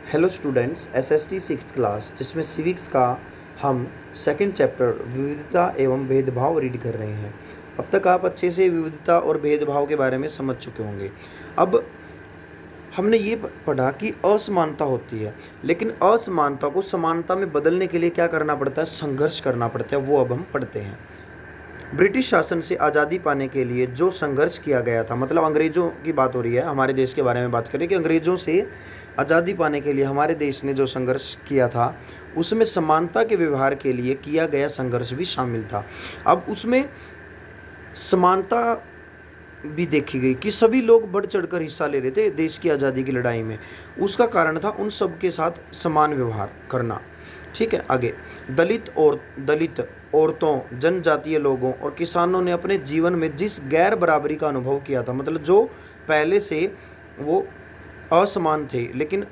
Hello students, SST sixth class जिसमें civics का हम सेकंड चैप्टर विविधता एवं भेदभाव रीड कर रहे हैं। अब तक आप अच्छे से विविधता और भेदभाव के बारे में समझ चुके होंगे। अब हमने ये पढ़ा कि असमानता होती है, लेकिन असमानता को समानता में बदलने के लिए क्या करना पड़ता है, संघर्ष करना पड़ता है। वो अब हम पढ़ते हैं। ब्रिटिश शासन से आज़ादी पाने के लिए जो संघर्ष किया गया था, मतलब अंग्रेज़ों की बात हो रही है, हमारे देश के बारे में बात करें कि अंग्रेज़ों से आज़ादी पाने के लिए हमारे देश ने जो संघर्ष किया था, उसमें समानता के व्यवहार के लिए किया गया संघर्ष भी शामिल था। अब उसमें समानता भी देखी गई कि सभी लोग बढ़ चढ़कर हिस्सा ले रहे थे देश की आज़ादी की लड़ाई में। उसका कारण था उन सब के साथ समान व्यवहार करना। ठीक है, आगे दलित औरतों, जनजातीय लोगों और किसानों ने अपने जीवन में जिस गैर बराबरी का अनुभव किया था, मतलब जो पहले से वो असमान थे, लेकिन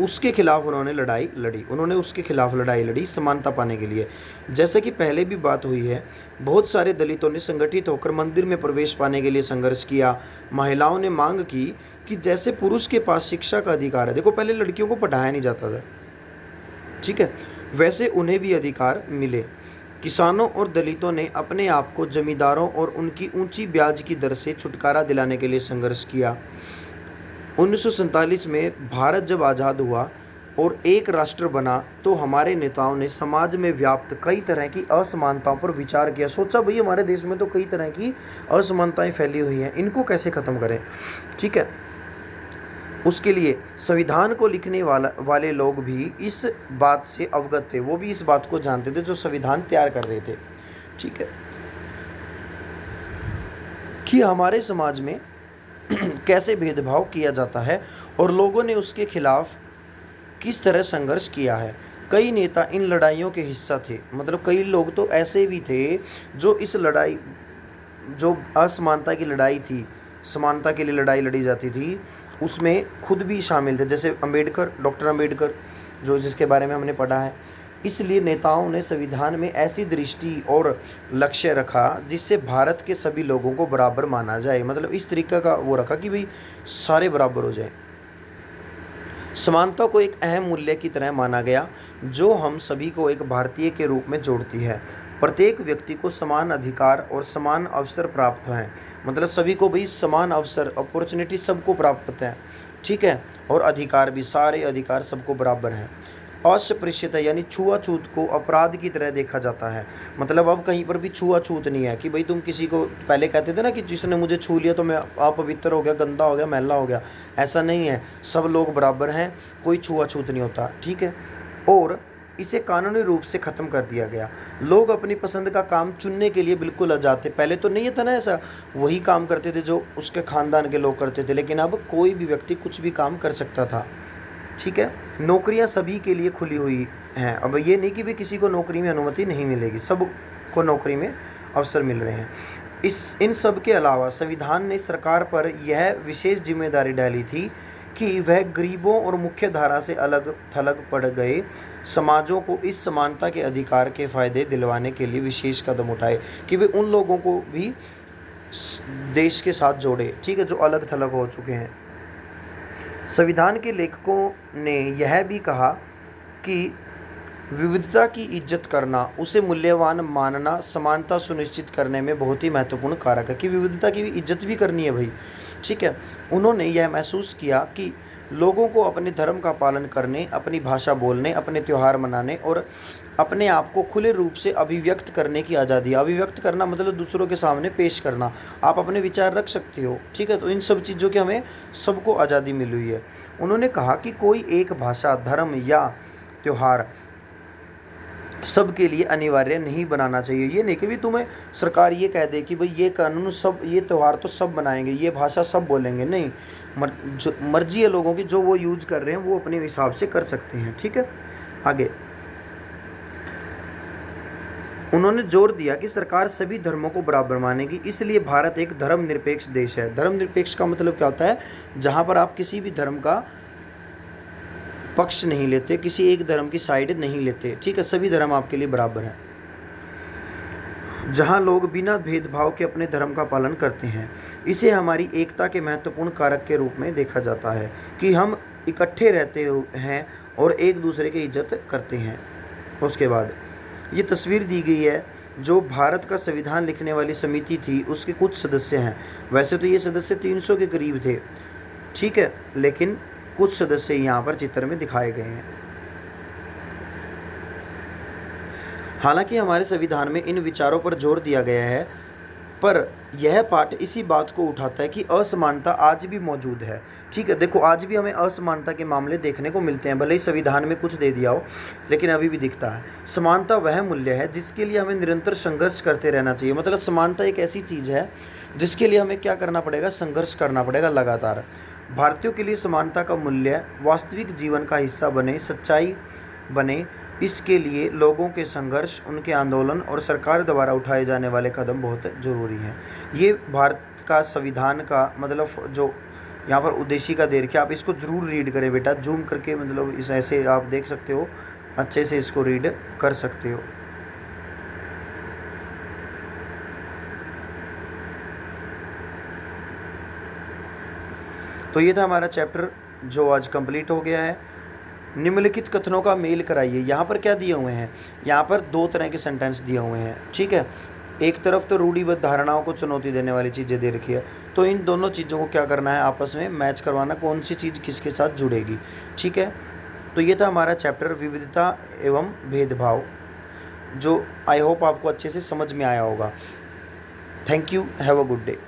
उसके खिलाफ उन्होंने उसके खिलाफ लड़ाई लड़ी समानता पाने के लिए। जैसे कि पहले भी बात हुई है, बहुत सारे दलितों ने संगठित होकर मंदिर में प्रवेश पाने के लिए संघर्ष किया। महिलाओं ने मांग की कि जैसे पुरुष के पास शिक्षा का अधिकार है, देखो पहले लड़कियों को पढ़ाया नहीं जाता था, ठीक है, वैसे उन्हें भी अधिकार मिले। किसानों और दलितों ने अपने आप को जमींदारों और उनकी ऊंची ब्याज की दर से छुटकारा दिलाने के लिए संघर्ष किया। 1947 में भारत जब आज़ाद हुआ और एक राष्ट्र बना, तो हमारे नेताओं ने समाज में व्याप्त कई तरह की असमानताओं पर विचार किया। सोचा भाई हमारे देश में तो कई तरह की असमानताएं फैली हुई हैं, इनको कैसे ख़त्म करें। ठीक है, उसके लिए संविधान को लिखने वाले लोग भी इस बात से अवगत थे, वो भी इस बात को जानते थे जो संविधान तैयार कर रहे थे। ठीक है, कि हमारे समाज में कैसे भेदभाव किया जाता है और लोगों ने उसके खिलाफ किस तरह संघर्ष किया है। कई नेता इन लड़ाइयों के हिस्सा थे, मतलब कई लोग तो ऐसे भी थे जो इस लड़ाई, जो असमानता की लड़ाई थी, समानता के लिए लड़ाई लड़ी जाती थी, उसमें खुद भी शामिल थे। जैसे डॉक्टर अम्बेडकर, जिसके बारे में हमने पढ़ा है। इसलिए नेताओं ने संविधान में ऐसी दृष्टि और लक्ष्य रखा जिससे भारत के सभी लोगों को बराबर माना जाए, मतलब इस तरीके का वो रखा कि भाई सारे बराबर हो जाए। समानता को एक अहम मूल्य की तरह माना गया जो हम सभी को एक भारतीय के रूप में जोड़ती है। प्रत्येक व्यक्ति को समान अधिकार और समान अवसर प्राप्त हैं, मतलब सभी को भाई समान अवसर, अपॉर्चुनिटी सबको प्राप्त है। ठीक है, और अधिकार भी, सारे अधिकार सबको बराबर हैं। अस्पृश्यता यानी छुआछूत को अपराध की तरह देखा जाता है, मतलब अब कहीं पर भी छुआछूत नहीं है कि भाई तुम किसी को, पहले कहते थे ना कि जिसने मुझे छू लिया तो मैं अपवित्र हो गया, गंदा हो गया, मैला हो गया। ऐसा नहीं है, सब लोग बराबर हैं, कोई छुआछूत नहीं होता। ठीक है, और इसे कानूनी रूप से ख़त्म कर दिया गया। लोग अपनी पसंद का काम चुनने के लिए बिल्कुल आज़ाद थे। पहले तो नहीं था ना ऐसा, वही काम करते थे जो उसके ख़ानदान के लोग करते थे, लेकिन अब कोई भी व्यक्ति कुछ भी काम कर सकता था। ठीक है, नौकरियां सभी के लिए खुली हुई हैं। अब ये नहीं कि भी किसी को नौकरी में अनुमति नहीं मिलेगी, सब को नौकरी में अवसर मिल रहे हैं। इन सब के अलावा संविधान ने सरकार पर यह विशेष जिम्मेदारी डाली थी कि वह गरीबों और मुख्य धारा से अलग थलग पड़ गए समाजों को इस समानता के अधिकार के फ़ायदे दिलवाने के लिए विशेष कदम उठाए, कि वे उन लोगों को भी देश के साथ जोड़े, ठीक है, जो अलग थलग हो चुके हैं। संविधान के लेखकों ने यह भी कहा कि विविधता की इज्जत करना, उसे मूल्यवान मानना समानता सुनिश्चित करने में बहुत ही महत्वपूर्ण कारक है, कि विविधता की इज्जत भी करनी है भाई। ठीक है, उन्होंने यह महसूस किया कि लोगों को अपने धर्म का पालन करने, अपनी भाषा बोलने, अपने त्यौहार मनाने और अपने आप को खुले रूप से अभिव्यक्त करने की आज़ादी। अभिव्यक्त करना मतलब दूसरों के सामने पेश करना, आप अपने विचार रख सकते हो। ठीक है, तो इन सब चीज़ों की हमें सबको आज़ादी मिली हुई है। उन्होंने कहा कि कोई एक भाषा, धर्म या त्यौहार सब के लिए अनिवार्य नहीं बनाना चाहिए। ये नहीं कि भी तुम्हें सरकार ये कह दे कि भाई ये कानून सब, ये त्यौहार तो सब बनाएंगे, ये भाषा सब बोलेंगे, नहीं। जो मर्जी है लोगों की, जो वो यूज कर रहे हैं वो अपने हिसाब से कर सकते हैं। ठीक है, आगे उन्होंने जोर दिया कि सरकार सभी धर्मों को बराबर मानेगी, इसलिए भारत एक धर्मनिरपेक्ष देश है। धर्मनिरपेक्ष का मतलब क्या होता है, जहाँ पर आप किसी भी धर्म का पक्ष नहीं लेते, किसी एक धर्म की साइड नहीं लेते। ठीक है, सभी धर्म आपके लिए बराबर हैं, जहाँ लोग बिना भेदभाव के अपने धर्म का पालन करते हैं। इसे हमारी एकता के महत्वपूर्ण कारक के रूप में देखा जाता है कि हम इकट्ठे रहते हैं और एक दूसरे की इज्जत करते हैं। उसके बाद ये तस्वीर दी गई है जो भारत का संविधान लिखने वाली समिति थी उसके कुछ सदस्य हैं। वैसे तो ये सदस्य 300 के करीब थे, ठीक है, लेकिन कुछ सदस्य यहाँ पर चित्र में दिखाए गए हैं। हालांकि हमारे संविधान में इन विचारों पर जोर दिया गया है, पर यह पाठ इसी बात को उठाता है कि असमानता आज भी मौजूद है। ठीक है, देखो आज भी हमें असमानता के मामले देखने को मिलते हैं, भले ही संविधान में कुछ दे दिया हो लेकिन अभी भी दिखता है। समानता वह मूल्य है जिसके लिए हमें निरंतर संघर्ष करते रहना चाहिए। मतलब समानता एक ऐसी चीज़ है जिसके लिए हमें क्या करना पड़ेगा, संघर्ष करना पड़ेगा लगातार। भारतीयों के लिए समानता का मूल्य वास्तविक जीवन का हिस्सा बने, सच्चाई बने, इसके लिए लोगों के संघर्ष, उनके आंदोलन और सरकार द्वारा उठाए जाने वाले कदम बहुत ज़रूरी हैं। ये भारत का संविधान का मतलब जो यहाँ पर उद्देशिका दे रखी है, आप इसको ज़रूर रीड करें बेटा, जूम करके, मतलब इस ऐसे आप देख सकते हो, अच्छे से इसको रीड कर सकते हो। तो ये था हमारा चैप्टर जो आज कंप्लीट हो गया है। निम्नलिखित कथनों का मेल कराइए। यहाँ पर क्या दिए हुए हैं, यहाँ पर दो तरह के सेंटेंस दिए हुए हैं, ठीक है। एक तरफ तो रूढ़िबद्ध धारणाओं को चुनौती देने वाली चीज़ें दे रखी है, तो इन दोनों चीज़ों को क्या करना है, आपस में मैच करवाना, कौन सी चीज़ किसके साथ जुड़ेगी, ठीक है। तो ये था हमारा चैप्टर विविधता एवं भेदभाव, जो आई होप आपको अच्छे से समझ में आया होगा। Thank you, have a good day.